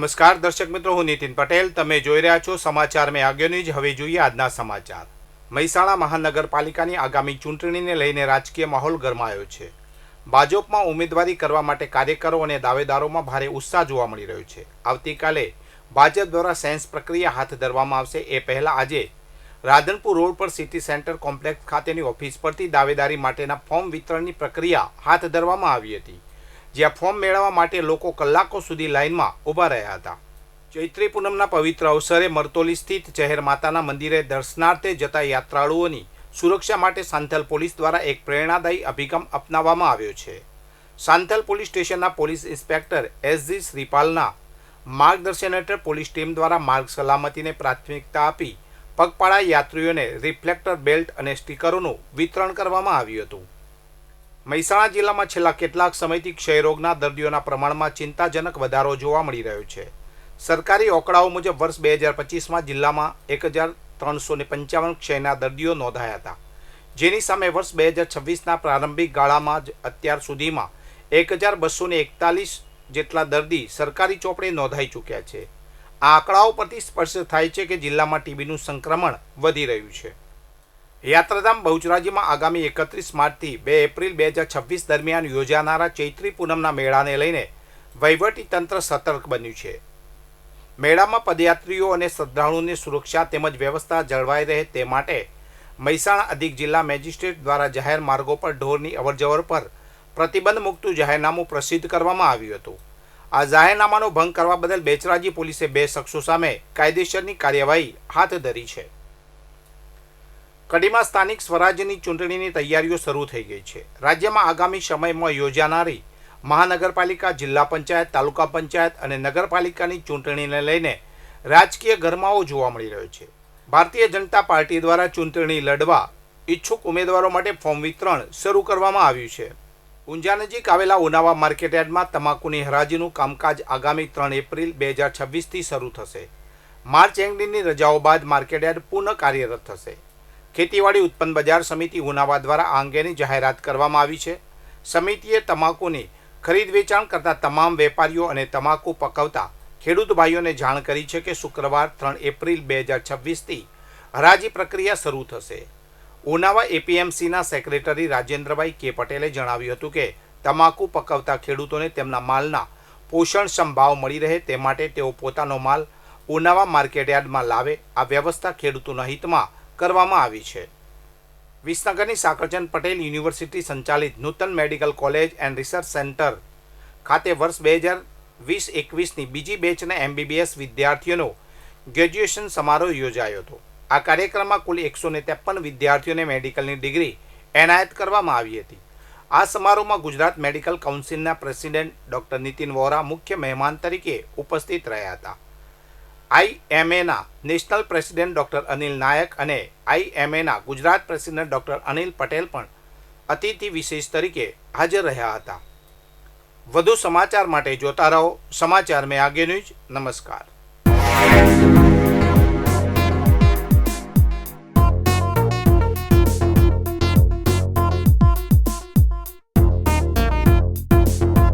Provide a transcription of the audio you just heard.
નમસ્કાર દર્શક મિત્રો, હું નીતિન પટેલ. તમે જોઈ રહ્યા છો સમાચાર મેં આગળ ન્યૂઝ. હવે જોઈએ આજના સમાચાર. મહેસાણા મહાનગરપાલિકાની આગામી ચૂંટણીને લઈને રાજકીય માહોલ ગરમાયો છે. ભાજપમાં ઉમેદવારી કરવા માટે કાર્યકરો અને દાવેદારોમાં ભારે ઉત્સાહ જોવા મળી રહ્યો છે. આવતીકાલે ભાજપ દ્વારા સેન્સ પ્રક્રિયા હાથ ધરવામાં આવશે. એ પહેલાં આજે રાધનપુર રોડ પર સિટી સેન્ટર કોમ્પ્લેક્સ ખાતેની ઓફિસ પરથી દાવેદારી માટેના ફોર્મ વિતરણની પ્રક્રિયા હાથ ધરવામાં આવી હતી, જ્યાં ફોર્મ મેળવવા માટે લોકો કલાકો સુધી લાઇનમાં ઊભા રહ્યા હતા. ચૈત્રી પૂનમના પવિત્ર અવસરે મરતોલી સ્થિત ચહેર માતાના મંદિરે દર્શનાર્થે જતા યાત્રાળુઓની સુરક્ષા માટે સાંથલ પોલીસ દ્વારા એક પ્રેરણાદાયી અભિગમ અપનાવવામાં આવ્યો છે. સાંથલ પોલીસ સ્ટેશનના પોલીસ ઇન્સ્પેક્ટર એસ.જી. શ્રીપાલના માર્ગદર્શન હેઠળ પોલીસ ટીમ દ્વારા માર્ગ સલામતીને પ્રાથમિકતા આપી પગપાળા યાત્રીઓને રિફ્લેક્ટર બેલ્ટ અને સ્ટીકરોનું વિતરણ કરવામાં આવ્યું હતું. મહેસાણા જિલ્લામાં છેલ્લા કેટલાક સમયથી ક્ષયરોગના દર્દીઓના પ્રમાણમાં ચિંતાજનક વધારો જોવા મળી રહ્યો છે. સરકારી આંકડાઓ મુજબ વર્ષ 2025માં જિલ્લામાં 1355 ક્ષયના દર્દીઓ નોંધાયા હતા, જેની સામે વર્ષ 2026ના પ્રારંભિક ગાળામાં જ અત્યાર સુધીમાં 1241 જેટલા દર્દી સરકારી ચોપડે નોંધાઈ ચૂક્યા છે. આ આંકડાઓ પરથી સ્પષ્ટ થાય છે કે જિલ્લામાં ટીબીનું સંક્રમણ વધી રહ્યું છે. યાત્રાધામ બહુચરાજીમાં આગામી 31 માર્ચથી 2 એપ્રિલ 2026 દરમિયાન યોજાનારા ચૈત્રી પૂનમના મેળાને લઈને વહીવટીતંત્ર સતર્ક બન્યું છે. મેળામાં પદયાત્રીઓ અને શ્રદ્ધાળુઓની સુરક્ષા તેમજ વ્યવસ્થા જળવાઈ રહે તે માટે મહેસાણા અધિક જિલ્લા મેજિસ્ટ્રેટ દ્વારા જાહેર માર્ગો પર ઢોરની અવરજવર પર પ્રતિબંધ મૂકતું જાહેરનામું પ્રસિદ્ધ કરવામાં આવ્યું હતું. આ જાહેરનામાનો ભંગ કરવા બદલ બેચરાજી પોલીસે 2 શખ્સો સામે કાયદેસરની કાર્યવાહી હાથ ધરી છે. કડીમાં સ્થાનિક સ્વરાજ્યની ચૂંટણીની તૈયારીઓ શરૂ થઈ ગઈ છે. રાજ્યમાં આગામી સમયમાં યોજાનારી મહાનગરપાલિકા, જિલ્લા પંચાયત, તાલુકા પંચાયત અને નગરપાલિકાની ચૂંટણીને લઈને રાજકીય ગરમાવો જોવા મળી રહ્યો છે. ભારતીય જનતા પાર્ટી દ્વારા ચૂંટણી લડવા ઈચ્છુક ઉમેદવારો માટે ફોર્મ વિતરણ શરૂ કરવામાં આવ્યું છે. ઊંઝા નજીક આવેલા ઉનાવા માર્કેટયાર્ડમાં તમાકુની હરાજીનું કામકાજ આગામી 3 એપ્રિલ 2026થી શરૂ થશે. માર્ચ એન્ડિંગની રજાઓ બાદ માર્કેટયાર્ડ પુનઃ કાર્યરત થશે. ખેતીવાડી ઉત્પન્ન બજાર સમિતિ ઉનાવા દ્વારા આ અંગેની જાહેરાત કરવામાં આવી છે. સમિતિએ તમાકુની ખરીદ વેચાણ કરતા તમામ વેપારીઓ અને તમાકુ પકવતા ખેડૂત ભાઈઓને જાણ કરી છે કે શુક્રવાર 3 એપ્રિલ 2026થી હરાજી પ્રક્રિયા શરૂ થશે. ઉનાવા એપીએમસીના સેક્રેટરી રાજેન્દ્રભાઈ કે પટેલે જણાવ્યું હતું કે તમાકુ પકવતા ખેડૂતોને તેમના માલના પોષણક્ષમ ભાવ મળી રહે તે માટે તેઓ પોતાનો માલ ઉનાવા માર્કેટયાર્ડમાં લાવે, આ વ્યવસ્થા ખેડૂતોના હિતમાં કરવામાં આવી છે. વિસનગરની સાકરચંદ પટેલ યુનિવર્સિટી સંચાલિત Nutan medical college and research centre ખાતે વર્ષ 2020-21ની બીજી બેચના MBBS વિદ્યાર્થીઓનો ગ્રેજ્યુએશન સમારોહ યોજાયો હતો. આ કાર્યક્રમમાં કુલ 153 વિદ્યાર્થીઓને મેડિકલની ડિગ્રી એનાયત કરવામાં આવી હતી. આ સમારોહમાં ગુજરાત મેડિકલ કાઉન્સિલના પ્રેસિડેન્ટ ડૉક્ટર નીતિન વોરા મુખ્ય મહેમાન તરીકે ઉપસ્થિત રહ્યા હતા. IMAના national president doctor Anil Nayak અને IMAના ગુજરાત પ્રેસિડેન્ટ ડૉક્ટર અનિલ પટેલ પણ અતિથિ વિશેષ તરીકે હાજર રહ્યા હતા. વધુ સમાચાર માટે જોતા રહો સમાચાર મેં આગે ન્યૂઝ. નમસ્કાર.